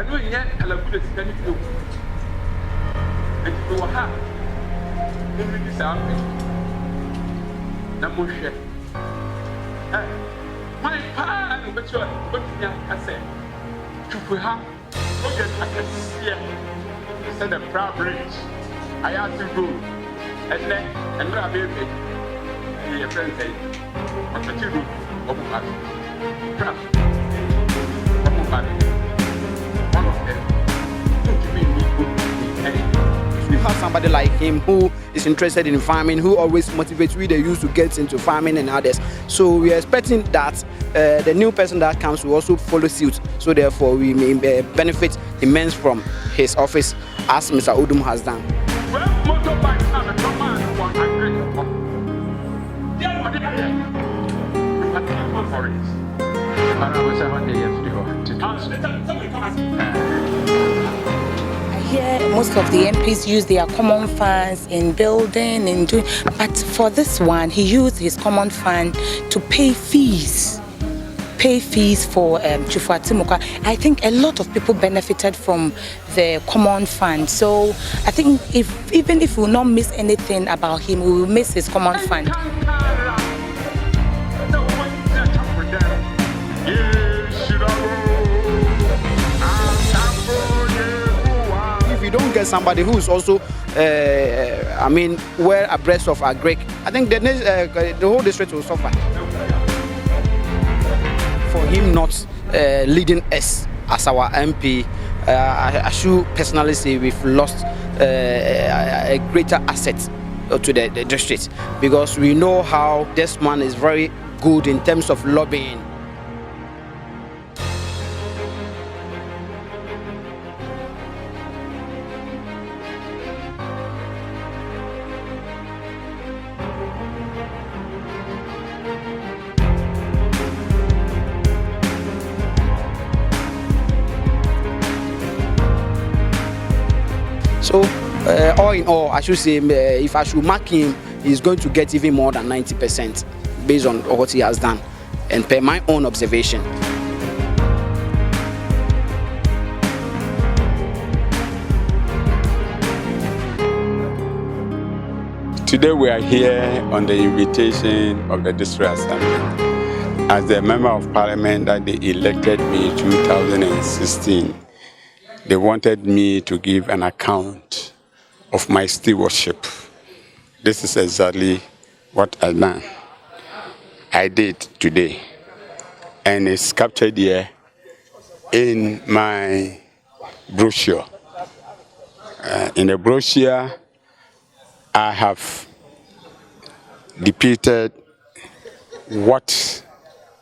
don't yet allow you to send it to you. And you will have this out. Namushe. My pan, but you I said, Chupuha, forget I can see it. Said the proud bridge. I have to go. And then, and grab it. Your friend said, what's the two? What will happen? Proud. What will happen? One of them. Don't you mean me? You have somebody like him who is interested in farming, who always motivates we the youth to get into farming and others. So we are expecting that the new person that comes will also follow suit. So therefore we may benefit immense from his office as Mr. Odoom has done. Yeah, most of the MPs use their common funds in building and doing, but for this one, he used his common fund to pay fees for Twifo Atti-Morkwa. I think a lot of people benefited from the common fund. So I think even if we will not miss anything about him, we will miss his common fund. If you don't get somebody who is also, well abreast of agric, I think the whole district will suffer. For him not leading us as our MP, I should personally say we've lost a greater asset to the district, because we know how this man is very good in terms of lobbying. So, all in all, I should say, if I should mark him, he's going to get even more than 90% based on what he has done, and per my own observation. Today we are here on the invitation of the District Assembly. As the Member of Parliament that they elected me in 2016, they wanted me to give an account of my stewardship. This is exactly what I did today. And it's captured here in my brochure. In the brochure, I have depicted what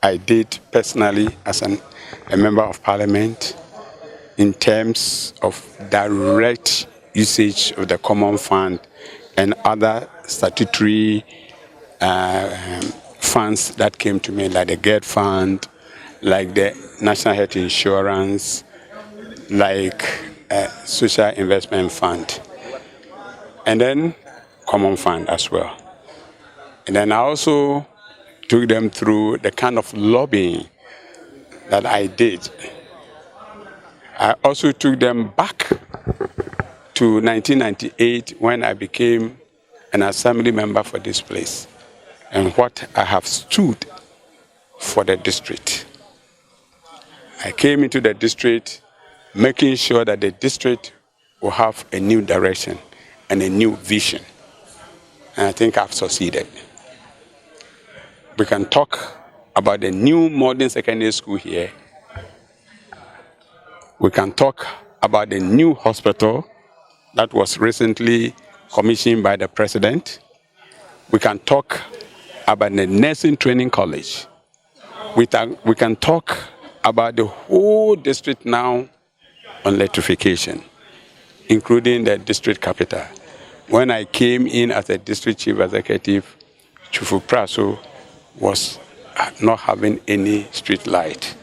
I did personally as a Member of Parliament in terms of direct usage of the common fund and other statutory funds that came to me, like the GED fund, like the National Health Insurance, like Social Investment Fund, and then common fund as well. And then I also took them through the kind of lobbying that I did. I also took them back to 1998 when I became an assembly member for this place, and what I have stood for the district. I came into the district making sure that the district will have a new direction and a new vision. And I think I've succeeded. We can talk about the new modern secondary school here. We can talk about the new hospital that was recently commissioned by the president. We can talk about the nursing training college. We can talk about the whole district now on electrification, including the district capital. When I came in as a district chief executive, Twifo was not having any street light.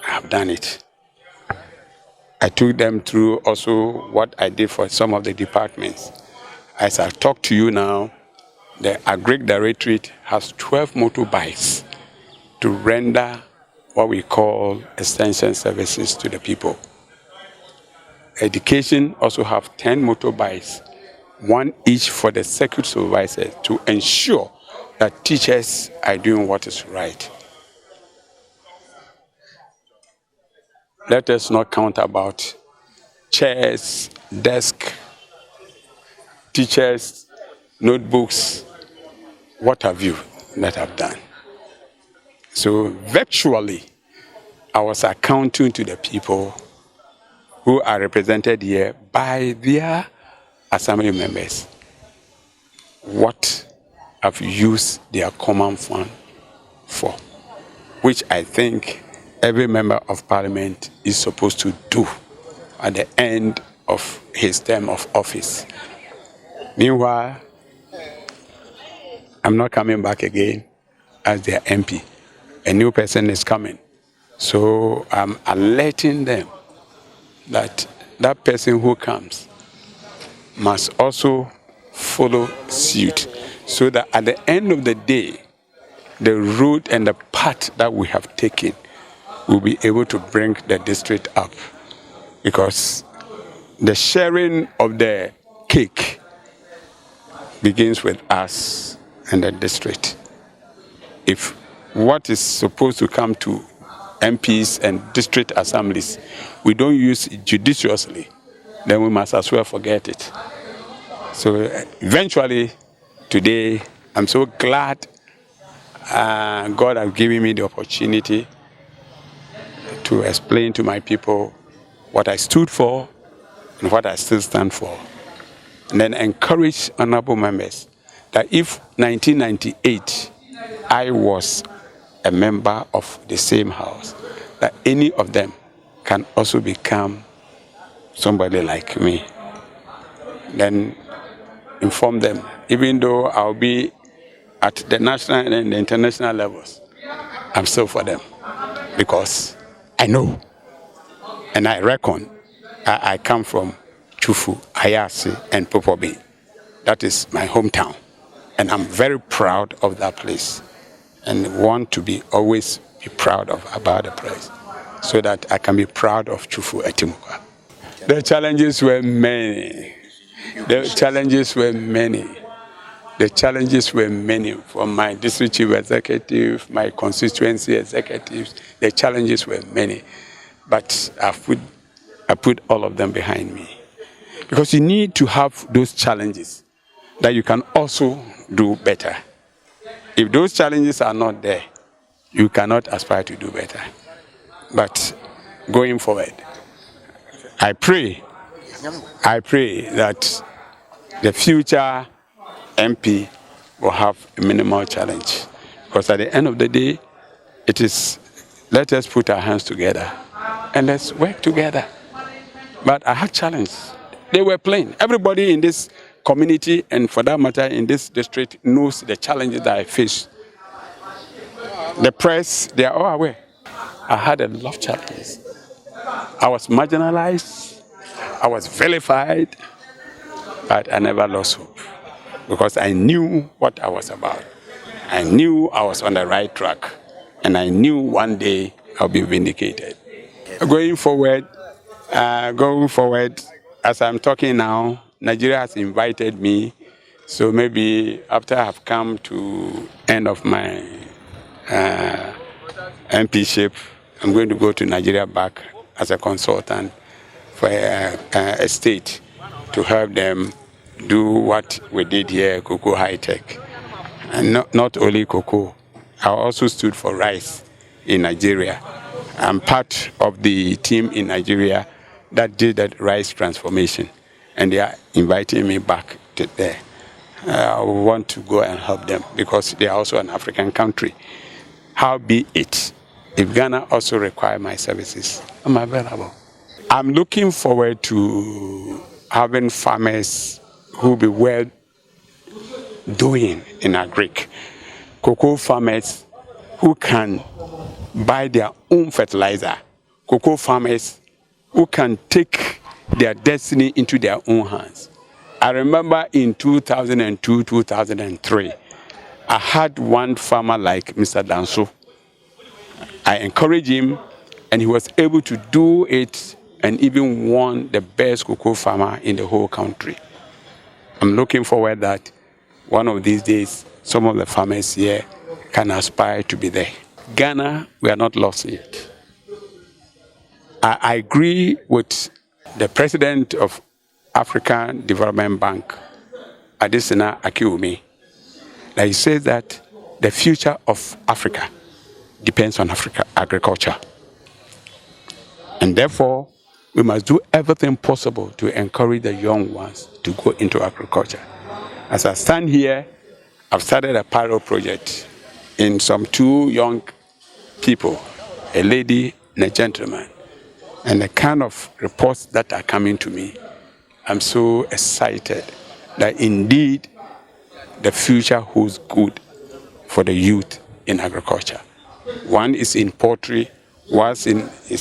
I have done it. I took them through also what I did for some of the departments. As I talk to you now, the Agric Directorate has 12 motorbikes to render what we call extension services to the people. Education also have 10 motorbikes, one each for the circuit supervisor, to ensure that teachers are doing what is right. Let us not count about chairs, desk, teachers, notebooks, what have you that I've done. So virtually, I was accounting to the people who are represented here by their assembly members what I've used their common fund for, which I think every member of parliament is supposed to do at the end of his term of office. Meanwhile, I'm not coming back again as their MP. A new person is coming. So I'm alerting them that that person who comes must also follow suit, so that at the end of the day, the road and the path that we have taken will be able to bring the district up. Because the sharing of the cake begins with us and the district. If what is supposed to come to MPs and district assemblies, we don't use it judiciously, then we must as well forget it. So eventually, today, I'm so glad God has given me the opportunity to explain to my people what I stood for and what I still stand for. And then encourage honorable members that if 1998 I was a member of the same house, that any of them can also become somebody like me. Then inform them, even though I'll be at the national and the international levels, I'm still for them, because I know and I reckon I come from Twifo, Ayase, and Popobi. That is my hometown, and I'm very proud of that place, and want to be always be proud of about the place, so that I can be proud of Twifo Atti-Morkwa. The challenges were many. The challenges were many. The challenges were many from my district chief executive, my constituency executives. The challenges were many, but I put all of them behind me. Because you need to have those challenges that you can also do better. If those challenges are not there, you cannot aspire to do better. But going forward, I pray that the future MP will have a minimal challenge. Because at the end of the day, it is, let us put our hands together and let's work together. But I had challenges. They were plain. Everybody in this community, and for that matter in this district, knows the challenges that I face. The press, they are all aware. I had a lot of challenges. I was marginalized, I was vilified, but I never lost hope, because I knew what I was about. I knew I was on the right track, and I knew one day I'll be vindicated. Going forward, as I'm talking now, Nigeria has invited me, so maybe after I've come to end of my MPship, I'm going to go to Nigeria back as a consultant for a state to help them do what we did here, cocoa high tech. And not only cocoa, I also stood for rice in Nigeria. I'm part of the team in Nigeria that did that rice transformation, and they are inviting me back to there. I want to go and help them because they are also an African country. How be it, if Ghana also require my services, I'm available. I'm looking forward to having farmers who be well doing in agric. Cocoa farmers who can buy their own fertilizer. Cocoa farmers who can take their destiny into their own hands. I remember in 2002, 2003, I had one farmer like Mr. Danso. I encouraged him, and he was able to do it and even won the best cocoa farmer in the whole country. I'm looking forward that one of these days, some of the farmers here can aspire to be there. Ghana, we are not lost yet. I agree with the president of African Development Bank, Adesina Akiwumi, that he says that the future of Africa depends on agriculture. And therefore, we must do everything possible to encourage the young ones to go into agriculture. As I stand here, I've started a pilot project in some 2 young people, a lady and a gentleman. And the kind of reports that are coming to me, I'm so excited that indeed the future holds good for the youth in agriculture. One is in poultry, one is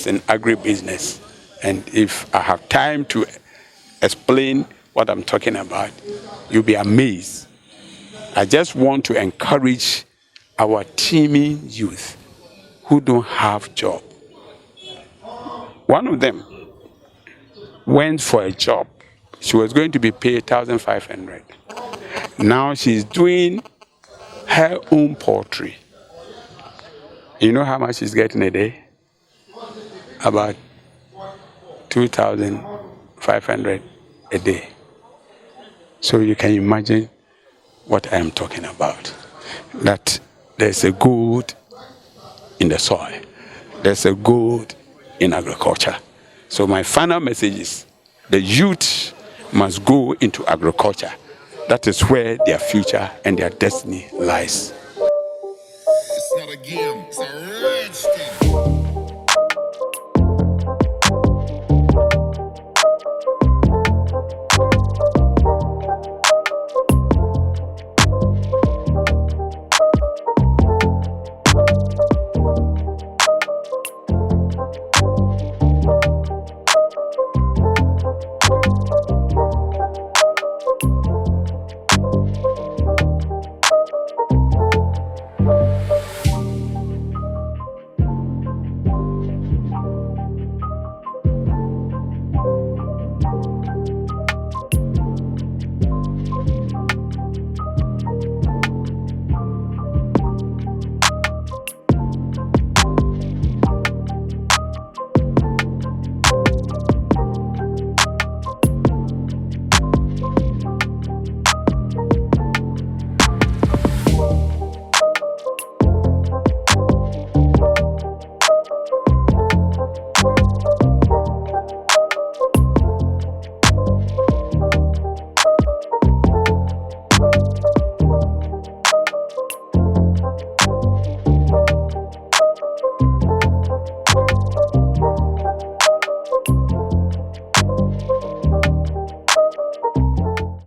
in agribusiness. And if I have time to explain what I'm talking about, you'll be amazed. I just want to encourage our teeming youth who don't have job. One of them went for a job. She was going to be paid 1,500. Now she's doing her own poultry. You know how much she's getting a day? About 2,500 a day. So you can imagine what I am talking about. That there's a gold in the soil. There's a gold in agriculture. So my final message is the youth must go into agriculture. That is where their future and their destiny lies. It's not a game, it's a rich thing.